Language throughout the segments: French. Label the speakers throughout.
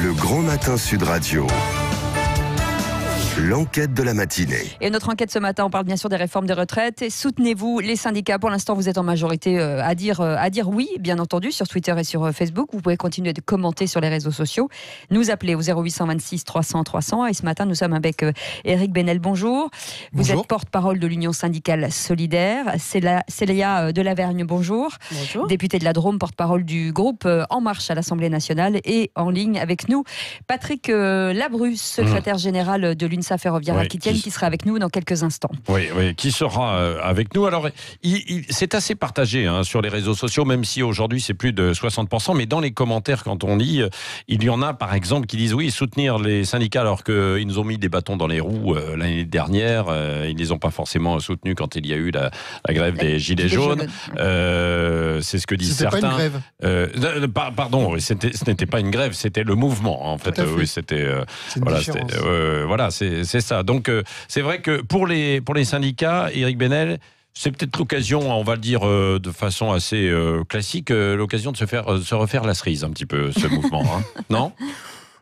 Speaker 1: Le Grand Matin Sud Radio. L'enquête de la matinée.
Speaker 2: Et notre enquête ce matin, on parle bien sûr des réformes des retraites. Et soutenez-vous les syndicats. Pour l'instant, vous êtes en majorité à dire oui, bien entendu, sur Twitter et sur Facebook. Vous pouvez continuer de commenter sur les réseaux sociaux. Nous appeler au 0826 300 300. Et ce matin, nous sommes avec Éric Benel. Bonjour. Vous êtes porte-parole de l'Union syndicale solidaire. Célia Delavergne, bonjour.
Speaker 3: Bonjour.
Speaker 2: Députée de la Drôme, porte-parole du groupe En Marche à l'Assemblée nationale. Et en ligne avec nous, Patrick Labru, secrétaire général de l'UNSA Ferroviaire Aquitaine, qui sera avec nous dans quelques instants.
Speaker 4: Oui, qui sera avec nous. Alors, c'est assez partagé sur les réseaux sociaux, même si aujourd'hui c'est plus de 60%, mais dans les commentaires, quand on lit, il y en a par exemple qui disent oui, soutenir les syndicats alors qu'ils nous ont mis des bâtons dans les roues l'année dernière, ils ne les ont pas forcément soutenus quand il y a eu la grève des Gilets jaunes. C'est ce que disent certains.
Speaker 5: C'était pas une
Speaker 4: grève. Pardon, ce n'était pas une grève, c'était le mouvement. En fait, oui, c'était. Voilà, c'est ça. Donc, c'est vrai que pour les syndicats, Éric Benel, c'est peut-être l'occasion, on va le dire de façon assez classique, l'occasion de se refaire la cerise un petit peu, ce mouvement. Non ?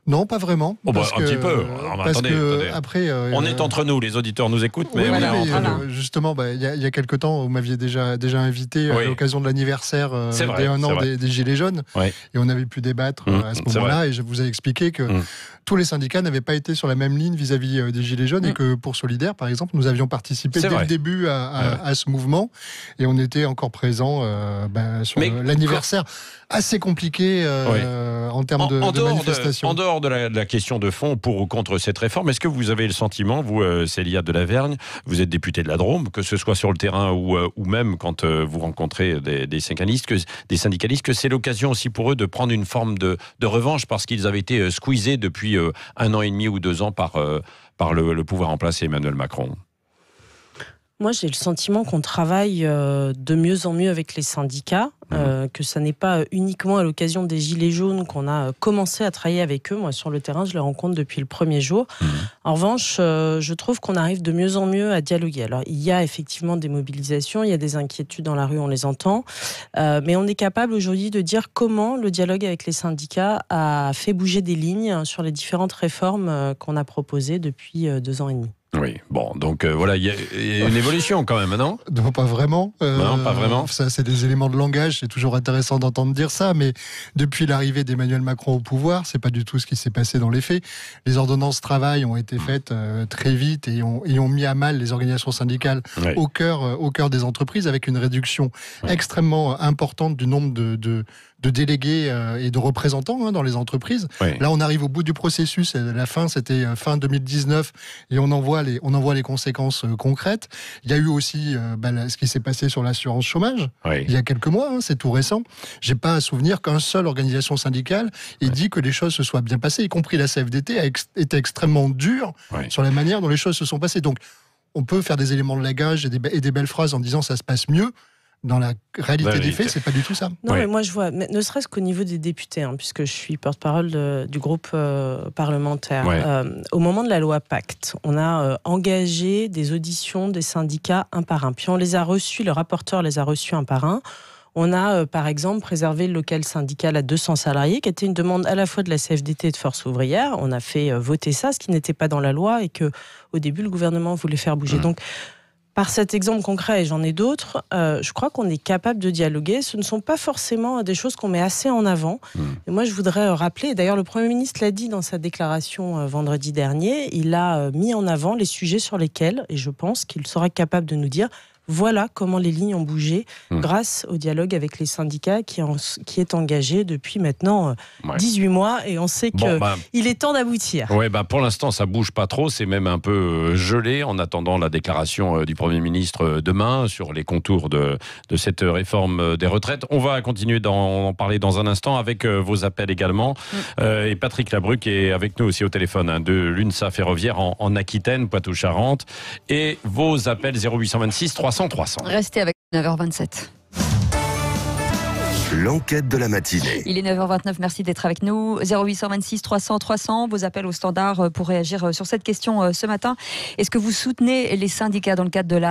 Speaker 5: Non, pas vraiment.
Speaker 4: Un petit peu. Attendez.
Speaker 5: Après,
Speaker 4: on est entre nous, les auditeurs nous écoutent, mais on est entre nous.
Speaker 5: Justement, il y a quelques temps, vous m'aviez déjà invité à l'occasion de l'anniversaire des 1 an des Gilets jaunes. Et on avait pu débattre à ce moment-là. Et je vous ai expliqué que tous les syndicats n'avaient pas été sur la même ligne vis-à-vis des Gilets jaunes et que pour Solidaire, par exemple, nous avions participé dès le début à ce mouvement. Et on était encore présents sur l'anniversaire assez compliqué en termes de manifestation.
Speaker 4: En dehors de la question de fond pour ou contre cette réforme, est-ce que vous avez le sentiment, vous, Célia Delavergne, vous êtes députée de la Drôme, que ce soit sur le terrain ou même quand vous rencontrez des syndicalistes, que c'est l'occasion aussi pour eux de prendre une forme de revanche parce qu'ils avaient été squeezés depuis 1 an et demi ou 2 ans par le pouvoir en place et Emmanuel Macron?
Speaker 3: Moi, j'ai le sentiment qu'on travaille de mieux en mieux avec les syndicats, que ça n'est pas uniquement à l'occasion des Gilets jaunes qu'on a commencé à travailler avec eux. Moi, sur le terrain, je les rencontre depuis le premier jour. En revanche, je trouve qu'on arrive de mieux en mieux à dialoguer. Alors, il y a effectivement des mobilisations, il y a des inquiétudes dans la rue, on les entend, mais on est capable aujourd'hui de dire comment le dialogue avec les syndicats a fait bouger des lignes sur les différentes réformes qu'on a proposées depuis 2 ans et demi.
Speaker 4: Oui, bon, donc voilà, il y a une évolution quand même, non ?
Speaker 5: Non, pas vraiment.
Speaker 4: Non, pas vraiment.
Speaker 5: Ça, c'est des éléments de langage, c'est toujours intéressant d'entendre dire ça, mais depuis l'arrivée d'Emmanuel Macron au pouvoir, c'est pas du tout ce qui s'est passé dans les faits. Les ordonnances travail ont été faites très vite et ont mis à mal les organisations syndicales au cœur des entreprises, avec une réduction extrêmement importante du nombre de délégués et de représentants dans les entreprises. Là, on arrive au bout du processus. La fin, c'était fin 2019 et on en voit les conséquences concrètes. Il y a eu aussi ce qui s'est passé sur l'assurance chômage il y a quelques mois, c'est tout récent. J'ai pas à souvenir qu'une seule organisation syndicale ait dit que les choses se soient bien passées, y compris la CFDT a été extrêmement dure sur la manière dont les choses se sont passées. Donc, on peut faire des éléments de langage et des belles phrases en disant ça se passe mieux. Dans la réalité des faits, c'est pas du tout ça.
Speaker 3: Non, mais moi je vois, ne serait-ce qu'au niveau des députés, puisque je suis porte-parole du groupe parlementaire. Au moment de la loi Pacte, on a engagé des auditions des syndicats un par un. Puis on les a reçus, le rapporteur les a reçus un par un. On a, par exemple, préservé le local syndical à 200 salariés, qui était une demande à la fois de la CFDT et de Force ouvrière. On a fait voter ça, ce qui n'était pas dans la loi, et que au début, le gouvernement voulait faire bouger. Donc, par cet exemple concret, et j'en ai d'autres, je crois qu'on est capable de dialoguer. Ce ne sont pas forcément des choses qu'on met assez en avant. Et moi, je voudrais rappeler, et d'ailleurs le Premier ministre l'a dit dans sa déclaration vendredi dernier, il a mis en avant les sujets sur lesquels, et je pense qu'il sera capable de nous dire, voilà comment les lignes ont bougé grâce au dialogue avec les syndicats qui est engagé depuis maintenant 18 mois et on sait qu'il est temps d'aboutir.
Speaker 4: Pour l'instant, ça bouge pas trop, c'est même un peu gelé en attendant la déclaration du Premier ministre demain sur les contours de cette réforme des retraites. On va continuer d'en parler dans un instant avec vos appels également. Et Patrick Labru qui est avec nous aussi au téléphone de l'UNSA Ferroviaire en Aquitaine, Poitou-Charentes. Et vos appels 0826 300 300.
Speaker 2: Restez avec 9h27.
Speaker 1: L'enquête de la matinée.
Speaker 2: Il est 9h29, merci d'être avec nous. 0826 300 300, vos appels au standard pour réagir sur cette question ce matin. Est-ce que vous soutenez les syndicats dans le cadre de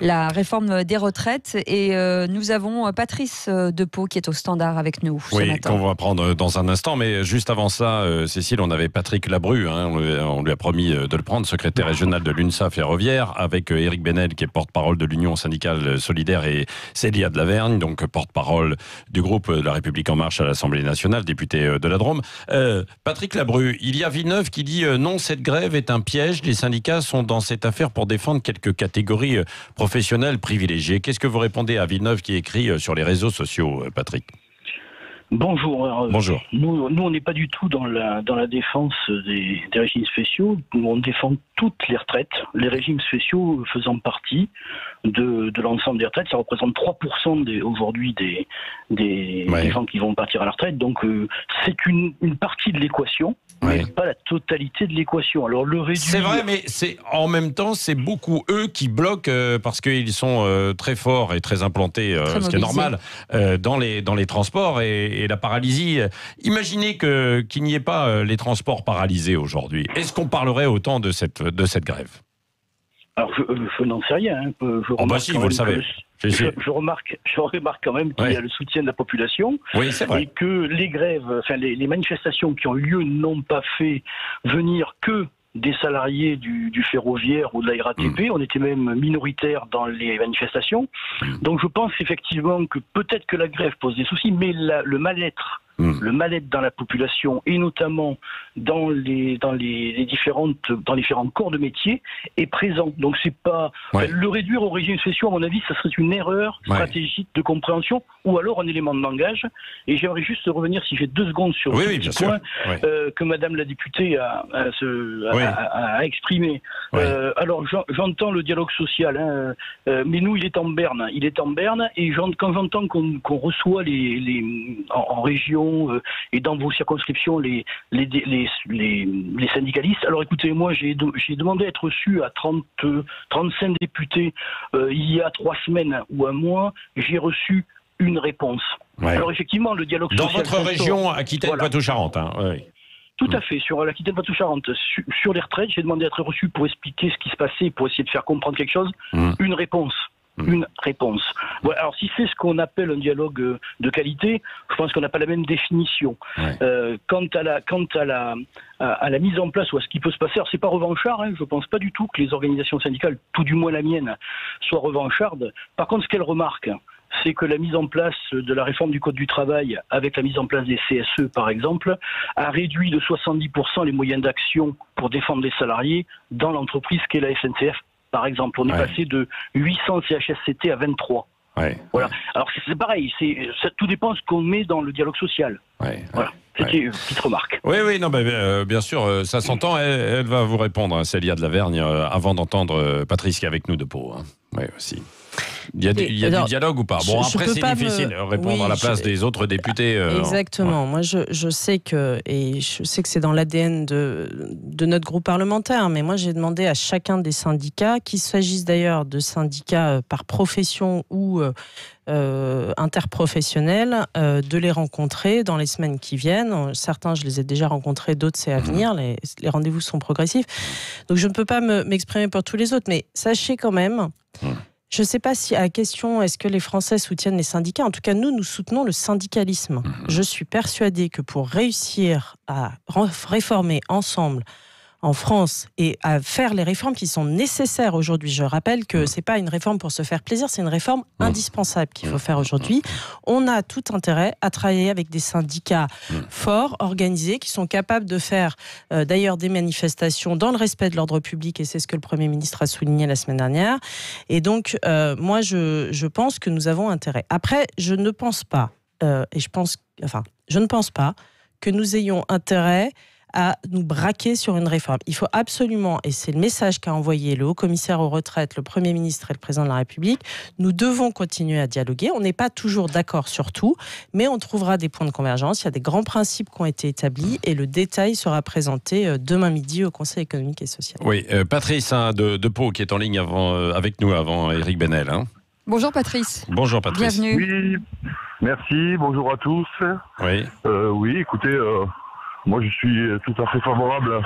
Speaker 2: la réforme des retraites? Et nous avons Patrice de Pau qui est au standard avec nous ce matin.
Speaker 4: Qu'on va prendre dans un instant, mais juste avant ça, Cécile, on avait Patrick Labru, on lui a promis de le prendre, secrétaire régional de l'UNSA Ferroviaire, avec Éric Benel qui est porte-parole de l'Union syndicale solidaire et Célia de Lavergne, donc porte-parole du groupe de La République En Marche à l'Assemblée nationale, député de la Drôme. Patrick Labru, il y a Villeneuve qui dit non, cette grève est un piège, les syndicats sont dans cette affaire pour défendre quelques catégories professionnelles privilégiées. Qu'est-ce que vous répondez à Villeneuve qui écrit sur les réseaux sociaux, Patrick ?
Speaker 6: Bonjour.
Speaker 4: Bonjour.
Speaker 6: Nous, on n'est pas du tout dans la défense des régimes spéciaux. Nous, on défend toutes les retraites. Les régimes spéciaux faisant partie de l'ensemble des retraites, ça représente 3% aujourd'hui des gens qui vont partir à la retraite. Donc, c'est une partie de l'équation, mais pas la totalité de l'équation. Alors, le réduire...
Speaker 4: C'est vrai, mais en même temps, c'est beaucoup eux qui bloquent parce qu'ils sont très forts et très implantés, ce qui est normal, dans les transports et la paralysie. Imaginez qu'il n'y ait pas les transports paralysés aujourd'hui. Est-ce qu'on parlerait autant de cette grève ?
Speaker 6: Alors, je n'en sais rien.
Speaker 4: Si, vous le savez.
Speaker 6: Je remarque quand même qu'il y a le soutien de la population.
Speaker 4: Oui, c'est vrai.
Speaker 6: Et que les grèves, enfin les manifestations qui ont eu lieu n'ont pas fait venir que des salariés du ferroviaire ou de la RATP. On était même minoritaires dans les manifestations. Donc je pense effectivement que peut-être que la grève pose des soucis, mais le mal-être dans la population et notamment dans les différents corps de métier est présent. Donc c'est pas le réduire aux régimes spéciaux, à mon avis, ça serait une erreur stratégique de compréhension ou alors un élément de langage. Et j'aimerais juste revenir, si j'ai 2 secondes, sur ce point que Madame la députée a exprimé. Alors j'entends le dialogue social, mais nous il est en berne. Et quand j'entends qu'on reçoit en région et dans vos circonscriptions les syndicalistes. Alors écoutez, moi j'ai demandé à être reçu à 35 députés il y a 3 semaines ou un mois. J'ai reçu une réponse. Alors effectivement, le dialogue social... Dans
Speaker 4: votre région, Aquitaine-Poitou-Charentes.
Speaker 6: Tout à fait, sur l'Aquitaine-Poitou-Charentes. Sur les retraites, j'ai demandé à être reçu pour expliquer ce qui se passait, pour essayer de faire comprendre quelque chose. Une réponse. Voilà, alors si c'est ce qu'on appelle un dialogue de qualité, je pense qu'on n'a pas la même définition. Quant à la mise en place ou à ce qui peut se passer, alors c'est pas revanchard, je pense pas du tout que les organisations syndicales, tout du moins la mienne, soient revanchardes. Par contre, ce qu'elles remarquent, c'est que la mise en place de la réforme du Code du travail, avec la mise en place des CSE par exemple, a réduit de 70% les moyens d'action pour défendre les salariés dans l'entreprise qu'est la SNCF. Par exemple, on est passé de 800 CHSCT à 23. Voilà. Alors c'est pareil, tout dépend de ce qu'on met dans le dialogue social. Voilà. C'était une petite remarque.
Speaker 4: Oui, non, bien sûr, ça s'entend. Elle va vous répondre, Célia de Lavergne, avant d'entendre Patrice qui est avec nous de Pau. Oui, aussi. Il y a du dialogue ou pas? Bon, après, c'est difficile de répondre à la place des autres députés.
Speaker 3: Exactement. Moi, je sais que c'est dans l'ADN de notre groupe parlementaire, mais moi, j'ai demandé à chacun des syndicats, qu'il s'agisse d'ailleurs de syndicats par profession ou interprofessionnels, de les rencontrer dans les semaines qui viennent. Certains, je les ai déjà rencontrés, d'autres, c'est à venir. Les rendez-vous sont progressifs. Donc, je ne peux pas m'exprimer pour tous les autres, mais sachez quand même... Je ne sais pas si à la question est-ce que les Français soutiennent les syndicats, en tout cas nous soutenons le syndicalisme. Je suis persuadée que pour réussir à réformer ensemble en France et à faire les réformes qui sont nécessaires aujourd'hui. Je rappelle que c'est pas une réforme pour se faire plaisir, c'est une réforme indispensable qu'il faut faire aujourd'hui. On a tout intérêt à travailler avec des syndicats forts, organisés, qui sont capables de faire d'ailleurs des manifestations dans le respect de l'ordre public, et c'est ce que le Premier ministre a souligné la semaine dernière. Et donc, moi, je pense que nous avons intérêt. Après, je ne pense pas que nous ayons intérêt à nous braquer sur une réforme. Il faut absolument, et c'est le message qu'a envoyé le haut-commissaire aux retraites, le Premier ministre et le Président de la République, nous devons continuer à dialoguer. On n'est pas toujours d'accord sur tout, mais on trouvera des points de convergence. Il y a des grands principes qui ont été établis et le détail sera présenté demain midi au Conseil économique et social.
Speaker 4: Oui, Patrice de Pau qui est en ligne avec nous avant Éric Benel.
Speaker 2: Bonjour Patrice.
Speaker 4: Bonjour Patrice.
Speaker 2: Bienvenue.
Speaker 7: Oui, merci, bonjour à tous.
Speaker 4: Oui.
Speaker 7: Oui, écoutez, moi je suis tout à fait favorable.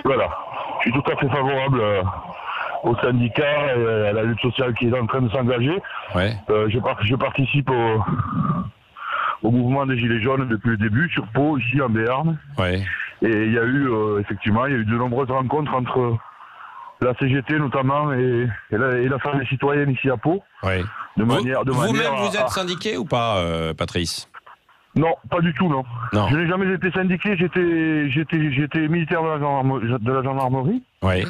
Speaker 7: Voilà, je suis tout à fait favorable au syndicat et à la lutte sociale qui est en train de s'engager.
Speaker 4: Ouais.
Speaker 7: Je participe au mouvement des Gilets jaunes depuis le début, sur Pau, ici en Béarn.
Speaker 4: Ouais.
Speaker 7: Et il y a eu, effectivement, il y a eu de nombreuses rencontres entre la CGT notamment et l'Assemblée citoyenne ici à Pau.
Speaker 4: Ouais.
Speaker 7: Vous-même,
Speaker 4: vous êtes syndiqué ou pas, Patrice?
Speaker 7: Non, pas du tout, non.
Speaker 4: Non.
Speaker 7: Je n'ai jamais été syndiqué, j'étais militaire de la gendarmerie.
Speaker 4: Oui.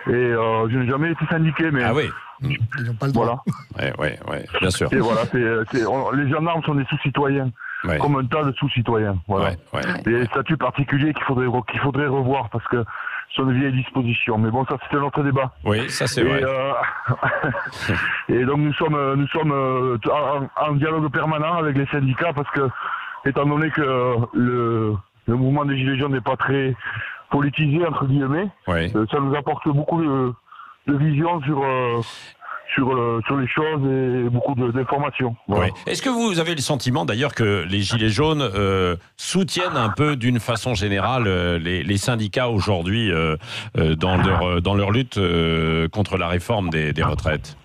Speaker 7: Et je n'ai jamais été syndiqué, mais...
Speaker 4: Ah oui.
Speaker 5: Ils n'ont pas le droit.
Speaker 7: Voilà.
Speaker 4: Ouais, bien sûr.
Speaker 7: Et voilà, les gendarmes sont des sous-citoyens, comme un tas de sous-citoyens. Voilà.
Speaker 4: Ouais.
Speaker 7: Des statuts particuliers qu'il faudrait revoir, parce que ce sont de vieilles dispositions. Mais bon, ça c'était un autre débat.
Speaker 4: Oui, ça c'est vrai.
Speaker 7: Et donc nous sommes en dialogue permanent avec les syndicats, parce que, étant donné que le mouvement des Gilets jaunes n'est pas très politisé, entre guillemets, ça nous apporte beaucoup de vision sur les choses et beaucoup d'informations. Voilà.
Speaker 4: Oui. Est-ce que vous avez le sentiment d'ailleurs que les Gilets jaunes soutiennent un peu d'une façon générale les syndicats aujourd'hui dans leur lutte contre la réforme des retraites?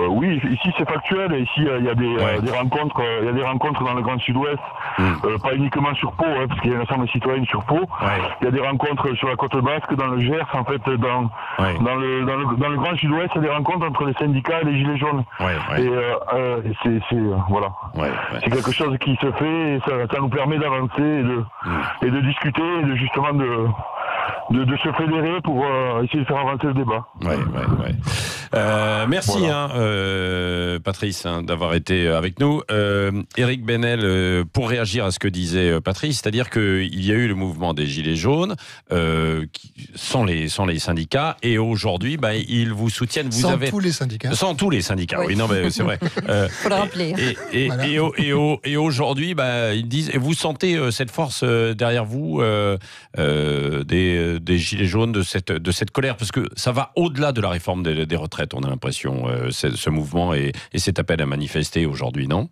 Speaker 7: Oui, ici c'est factuel. Ici il y a des rencontres, il y a des rencontres dans le Grand Sud-Ouest, pas uniquement sur Pau, parce qu'il y a une assemblée citoyenne sur Pau. Il y a des rencontres sur la côte basque, dans le Gers, en fait, dans le Grand Sud-Ouest, il y a des rencontres entre les syndicats et les Gilets jaunes. Et c'est quelque chose qui se fait, et ça nous permet d'avancer et de discuter et de justement de se fédérer pour essayer de faire avancer le débat.
Speaker 4: Merci Patrice d'avoir été avec nous. Éric Benel, pour réagir à ce que disait Patrice, c'est-à-dire qu'il y a eu le mouvement des Gilets jaunes sans les syndicats, et aujourd'hui ils vous soutiennent.
Speaker 5: Tous les syndicats.
Speaker 4: Sans tous les syndicats, oui, non mais c'est vrai.
Speaker 2: Faut le rappeler.
Speaker 4: Et aujourd'hui, ils disent, et vous sentez cette force derrière vous des Gilets jaunes, de cette colère, parce que ça va au-delà de la réforme des retraites, on a l'impression, ce mouvement et cet appel à manifester aujourd'hui, non?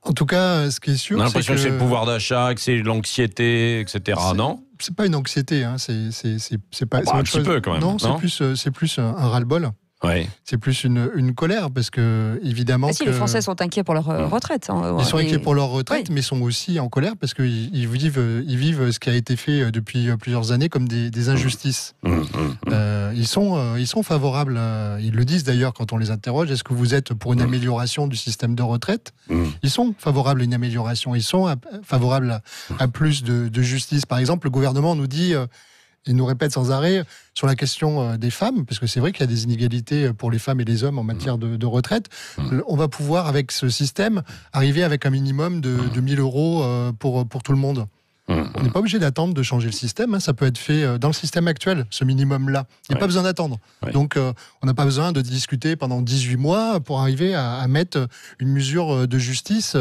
Speaker 5: En tout cas, ce qui est sûr,
Speaker 4: on a l'impression que c'est le pouvoir d'achat, que c'est l'anxiété, etc., non?
Speaker 5: C'est pas une anxiété, hein. C'est pas
Speaker 4: un petit peu quand même.
Speaker 5: Non, c'est plus un ras-le-bol. C'est plus une colère, parce que évidemment
Speaker 2: les Français sont inquiets pour leur retraite.
Speaker 5: Ils sont inquiets pour leur retraite, mais sont aussi en colère parce qu'ils vivent ce qui a été fait depuis plusieurs années comme des injustices. Ils sont favorables, ils le disent d'ailleurs quand on les interroge, est-ce que vous êtes pour une amélioration du système de retraite? Ils sont favorables à une amélioration, ils sont favorables à plus de justice. Par exemple, le gouvernement nous dit... Il nous répète sans arrêt sur la question des femmes, parce que c'est vrai qu'il y a des inégalités pour les femmes et les hommes en matière de retraite. On va pouvoir, avec ce système, arriver avec un minimum de 1 000 euros pour tout le monde. On n'est pas obligé d'attendre de changer le système, hein. Ça peut être fait dans le système actuel, ce minimum-là. Il n'y a pas besoin d'attendre. Donc, on n'a pas besoin de discuter pendant 18 mois pour arriver à mettre une mesure de justice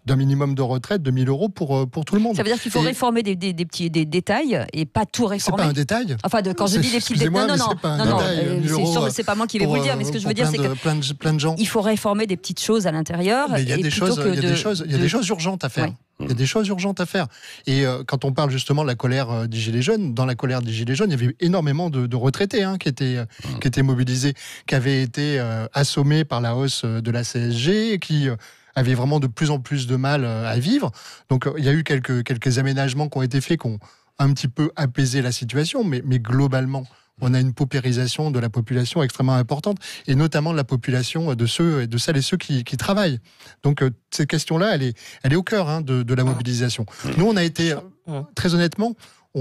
Speaker 5: d'un minimum de retraite de 1 000 euros pour tout le monde.
Speaker 2: Ça veut dire qu'il faut réformer des petits détails et pas tout réformer.
Speaker 5: C'est pas un détail.
Speaker 2: Enfin, quand je dis des petits détails, non, c'est pas moi qui vais vous le dire, mais ce que je veux dire, c'est que
Speaker 5: plein de gens.
Speaker 2: Il faut réformer des petites choses à l'intérieur.
Speaker 5: Mais il y a des choses urgentes à faire. Il y a des choses urgentes à faire. Et quand on parle justement de la colère des Gilets jaunes, dans la colère des Gilets jaunes, il y avait énormément de retraités qui étaient mobilisés, qui avaient été assommés par la hausse de la CSG, qui avaient vraiment de plus en plus de mal à vivre. Donc il y a eu quelques aménagements qui ont été faits, qui ont un petit peu apaisé la situation, mais globalement, on a une paupérisation de la population extrêmement importante, et notamment de la population de celles et ceux qui travaillent. Donc cette question-là, elle est au cœur de la mobilisation. Nous, on a été, très honnêtement,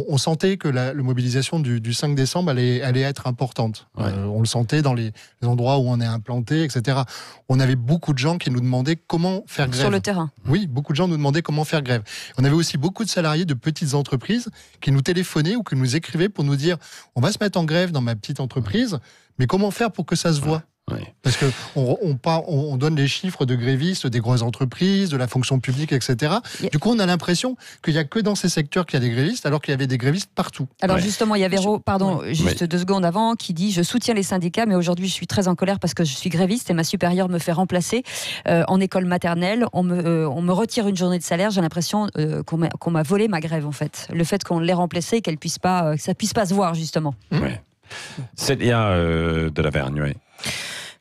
Speaker 5: on sentait que la mobilisation du 5 décembre allait être importante. On le sentait dans les endroits où on est implanté, etc. On avait beaucoup de gens qui nous demandaient comment faire grève.
Speaker 2: Sur le terrain.
Speaker 5: Oui, beaucoup de gens nous demandaient comment faire grève. On avait aussi beaucoup de salariés de petites entreprises qui nous téléphonaient ou qui nous écrivaient pour nous dire « On va se mettre en grève dans ma petite entreprise, mais comment faire pour que ça se voit ?»
Speaker 4: Oui.
Speaker 5: Parce qu'on donne les chiffres de grévistes, des grosses entreprises, de la fonction publique, etc. Du coup, on a l'impression qu'il n'y a que dans ces secteurs qu'il y a des grévistes, alors qu'il y avait des grévistes partout.
Speaker 2: Alors justement, il y a Véro, juste 2 secondes avant, qui dit « Je soutiens les syndicats, mais aujourd'hui, je suis très en colère parce que je suis gréviste et ma supérieure me fait remplacer en école maternelle. On me retire une journée de salaire. J'ai l'impression qu'on m'a volé ma grève, en fait. Le fait qu'on l'ait remplacée et que ça puisse pas se voir, justement. »
Speaker 4: Célia de la Vergne, oui.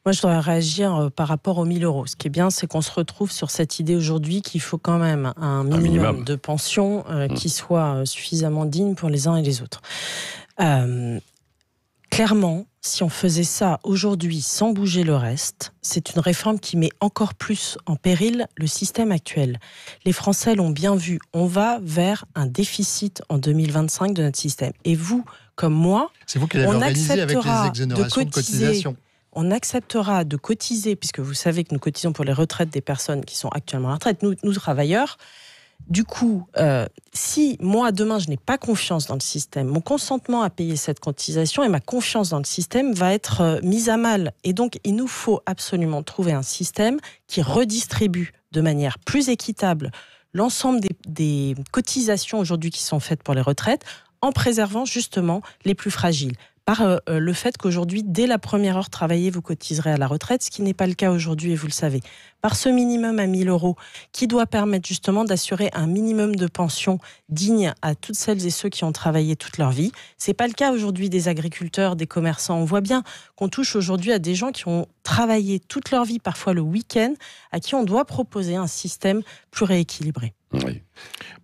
Speaker 3: Moi, je dois réagir par rapport aux 1 000 euros. Ce qui est bien, c'est qu'on se retrouve sur cette idée aujourd'hui qu'il faut quand même un minimum de pension qui soit suffisamment digne pour les uns et les autres. Clairement, si on faisait ça aujourd'hui sans bouger le reste, c'est une réforme qui met encore plus en péril le système actuel. Les Français l'ont bien vu. On va vers un déficit en 2025 de notre système. Et vous, comme moi,
Speaker 5: c'est vous qui l'avez organisé avec les exonérations de cotisation.
Speaker 3: On acceptera de cotiser, puisque vous savez que nous cotisons pour les retraites des personnes qui sont actuellement à la retraite, nous travailleurs. Du coup, si moi, demain, je n'ai pas confiance dans le système, mon consentement à payer cette cotisation et ma confiance dans le système va être mise à mal. Et donc, il nous faut absolument trouver un système qui redistribue de manière plus équitable l'ensemble des cotisations aujourd'hui qui sont faites pour les retraites, en préservant justement les plus fragiles. Par le fait qu'aujourd'hui, dès la première heure travaillée, vous cotiserez à la retraite, ce qui n'est pas le cas aujourd'hui, et vous le savez. Par ce minimum à 1 000 euros, qui doit permettre justement d'assurer un minimum de pension digne à toutes celles et ceux qui ont travaillé toute leur vie. C'est pas le cas aujourd'hui des agriculteurs, des commerçants. On voit bien qu'on touche aujourd'hui à des gens qui ont travaillé toute leur vie, parfois le week-end, à qui on doit proposer un système plus rééquilibré.
Speaker 4: Oui.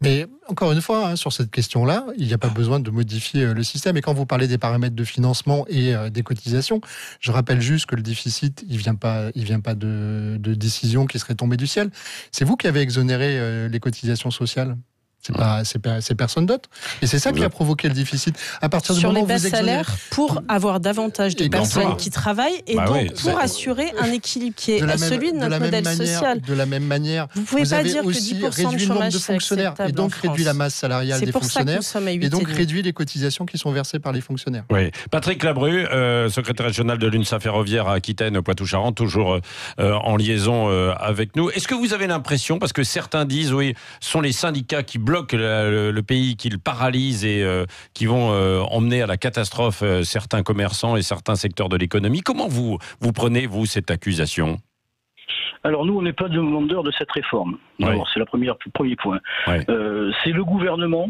Speaker 5: Mais encore une fois, sur cette question-là, il n'y a pas besoin de modifier le système. Et quand vous parlez des paramètres de financement et des cotisations, je rappelle juste que le déficit, il vient pas de décisions qui seraient tombées du ciel. C'est vous qui avez exonéré les cotisations sociales. C'est personne d'autre. Et c'est ça qui a provoqué le déficit. À partir du
Speaker 3: sur
Speaker 5: moment
Speaker 3: les
Speaker 5: où
Speaker 3: bas salaires, pour avoir davantage de personnes qui travaillent et donc pour assurer un équilibre qui est celui de notre modèle social.
Speaker 5: De la même manière,
Speaker 3: vous pouvez pas dire que 10% de chômage, c'est acceptable
Speaker 5: et donc réduit la masse salariale des fonctionnaires et donc réduit les cotisations qui sont versées par les fonctionnaires.
Speaker 4: Oui. Patrick Labru, secrétaire régional de l'UNSA Ferroviaire à Aquitaine, Poitou-Charentes, toujours en liaison avec nous. Est-ce que vous avez l'impression, parce que certains disent, oui, ce sont les syndicats qui bloquent le pays, qui le paralysent et qui vont emmener à la catastrophe certains commerçants et certains secteurs de l'économie. Comment vous prenez, vous, cette accusation ?
Speaker 6: Alors nous, on n'est pas demandeurs de cette réforme. Alors, c'est le premier point. C'est le gouvernement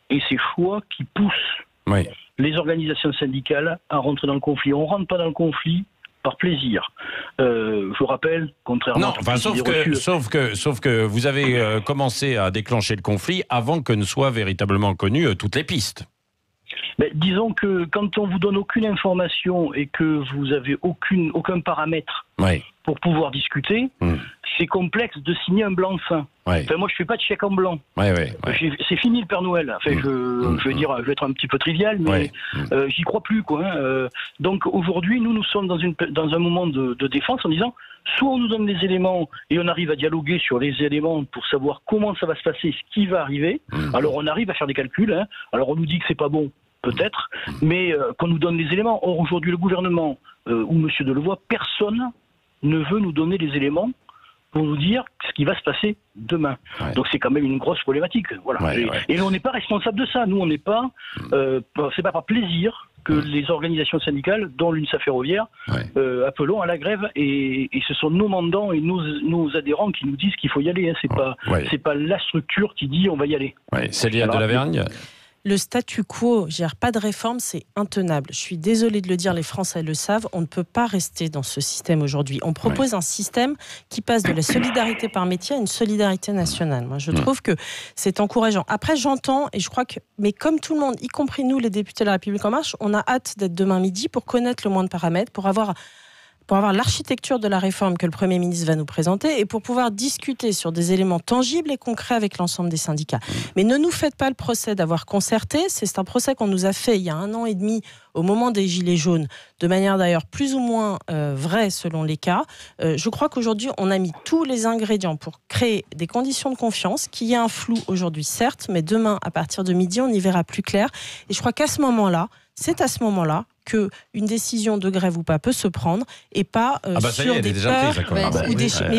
Speaker 6: et ses choix qui poussent les organisations syndicales à rentrer dans le conflit. On ne rentre pas dans le conflit par plaisir. Je vous rappelle, contrairement
Speaker 4: sauf que vous avez commencé à déclencher le conflit avant que ne soient véritablement connues toutes les pistes.
Speaker 6: Mais disons que quand on vous donne aucune information et que vous avez aucun paramètre pour pouvoir discuter, c'est complexe de signer un blanc-seing. Enfin, moi, je fais pas de chèque en blanc. C'est fini le Père Noël. Enfin, je vais être un petit peu trivial, mais j'y crois plus, quoi. Donc aujourd'hui, nous sommes dans un moment de défense en disant, soit on nous donne des éléments et on arrive à dialoguer sur les éléments pour savoir comment ça va se passer, ce qui va arriver. Alors on arrive à faire des calculs. Alors on nous dit que c'est pas bon, peut-être, mais qu'on nous donne les éléments. Or aujourd'hui, le gouvernement ou M. Delevoye, personne ne veut nous donner les éléments pour nous dire ce qui va se passer demain. Donc c'est quand même une grosse problématique. Voilà. Et on n'est pas responsable de ça. Nous, on n'est pas. C'est pas par plaisir que les organisations syndicales, dont l'UNSA Ferroviaire, appelons à la grève. Et ce sont nos mandants et nos adhérents qui nous disent qu'il faut y aller. C'est pas la structure qui dit on va y aller.
Speaker 4: Célia de la Vergne.
Speaker 3: Le statu quo, pas de réforme, c'est intenable. Je suis désolée de le dire, les Français le savent, on ne peut pas rester dans ce système aujourd'hui. On propose un système qui passe de la solidarité par métier à une solidarité nationale. Moi, je trouve que c'est encourageant. Après, j'entends, et je crois que, mais comme tout le monde, y compris nous, les députés de la République En Marche, on a hâte d'être demain midi pour connaître le moins de paramètres, pour avoir l'architecture de la réforme que le Premier ministre va nous présenter et pour pouvoir discuter sur des éléments tangibles et concrets avec l'ensemble des syndicats. Mais ne nous faites pas le procès d'avoir concerté. C'est un procès qu'on nous a fait il y a 1 an et demi au moment des Gilets jaunes, de manière d'ailleurs plus ou moins vraie selon les cas. Je crois qu'aujourd'hui, on a mis tous les ingrédients pour créer des conditions de confiance, qu'il y a un flou aujourd'hui, certes, mais demain, à partir de midi, on y verra plus clair. Et je crois qu'à ce moment-là, c'est à ce moment-là que une décision de grève ou pas peut se prendre et pas sur des peurs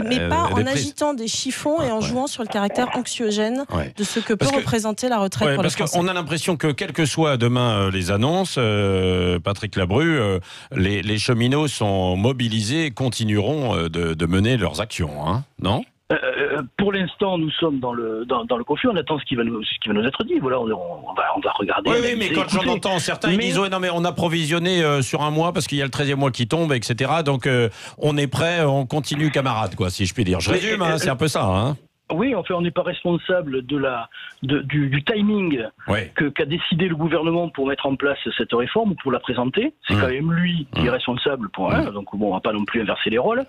Speaker 3: mais pas en agitant des chiffons et en jouant sur le caractère anxiogène de ce que peut représenter la retraite pour les Français.
Speaker 4: Parce qu'on a l'impression que quelles que soient demain les annonces, Patrick Labru, les cheminots sont mobilisés et continueront de mener leurs actions, hein, non ?
Speaker 6: Pour l'instant, nous sommes dans le conflit. On attend ce qui va nous être dit. Voilà, on va regarder.
Speaker 4: Oui, mais quand j'en entends certains, ils disent non, mais on a provisionné sur un mois parce qu'il y a le 13e mois qui tombe, etc. Donc on est prêt, on continue, camarade, quoi, si je puis dire. Je résume, c'est un peu ça, hein.
Speaker 6: Oui, enfin, on n'est pas responsable du timing qu'a décidé le gouvernement pour mettre en place cette réforme ou pour la présenter. C'est quand même lui qui est responsable pour donc bon, on va pas non plus inverser les rôles.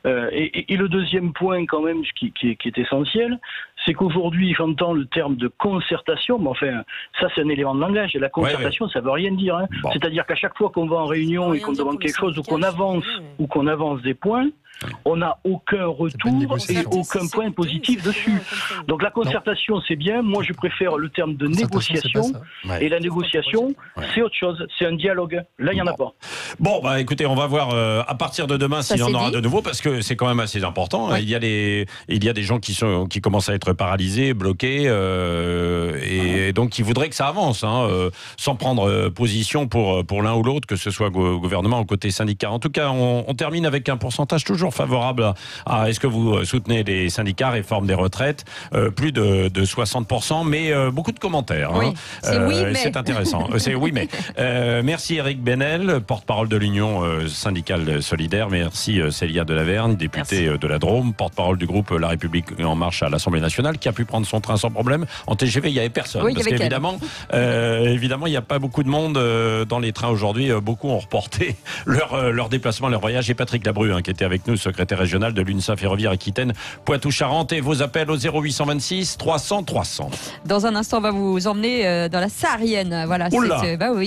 Speaker 6: Et le deuxième point quand même qui est essentiel, c'est qu'aujourd'hui j'entends le terme de concertation, mais enfin ça c'est un élément de langage et la concertation ça veut rien dire. Hein. Bon. C'est-à-dire qu'à chaque fois qu'on va en réunion et qu'on demande quelque chose ou qu'on avance des points, on n'a aucun retour et aucun point positif dessus. Donc la concertation, c'est bien. Moi, je préfère le terme de négociation. Et la négociation, c'est autre chose. C'est un dialogue. Là, il n'y en a pas.
Speaker 4: Bon, bah écoutez, on va voir à partir de demain s'il y en aura de nouveau, parce que c'est quand même assez important. Il y a des gens qui commencent à être paralysés, bloqués, et donc qui voudraient que ça avance, sans prendre position pour l'un ou l'autre, que ce soit gouvernement ou côté syndicat. En tout cas, on termine avec un pourcentage toujours favorable à est-ce que vous soutenez les syndicats, réforme des retraites, plus de 60%, mais beaucoup de commentaires.
Speaker 2: Oui,
Speaker 4: c'est intéressant. C'est oui, mais. Merci Éric Benel, porte-parole de l'Union syndicale solidaire. Merci Célia Delavergne, députée de la Drôme, porte-parole du groupe La République En Marche à l'Assemblée nationale, qui a pu prendre son train sans problème. En TGV, il n'y avait personne.
Speaker 2: Oui,
Speaker 4: parce qu'évidemment, il n'y a pas beaucoup de monde dans les trains aujourd'hui. Beaucoup ont reporté leur déplacement, leur voyage. Et Patrick Labru, qui était avec nous, secrétaire régional de l'UNSA Ferroviaire Aquitaine, Poitou-Charentes, et vos appels au 0826 300 300.
Speaker 2: Dans un instant, on va vous emmener dans la Saharienne. Voilà,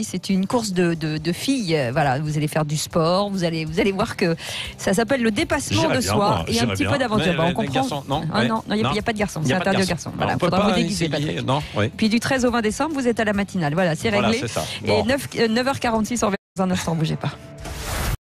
Speaker 2: c'est une course de filles. Voilà, vous allez faire du sport, vous allez voir que ça s'appelle le dépassement de soi et un petit peu d'aventure. On comprend.
Speaker 4: Garçons, non,
Speaker 2: il n'y a pas de garçons. C'est interdit aux garçons. Voilà, faudra vous déguiser, Patrick. Puis du 13 au 20 décembre, vous êtes à la matinale. Voilà, c'est réglé.
Speaker 4: C'est ça.
Speaker 2: Et 9h46, on revient dans un instant, bougez pas.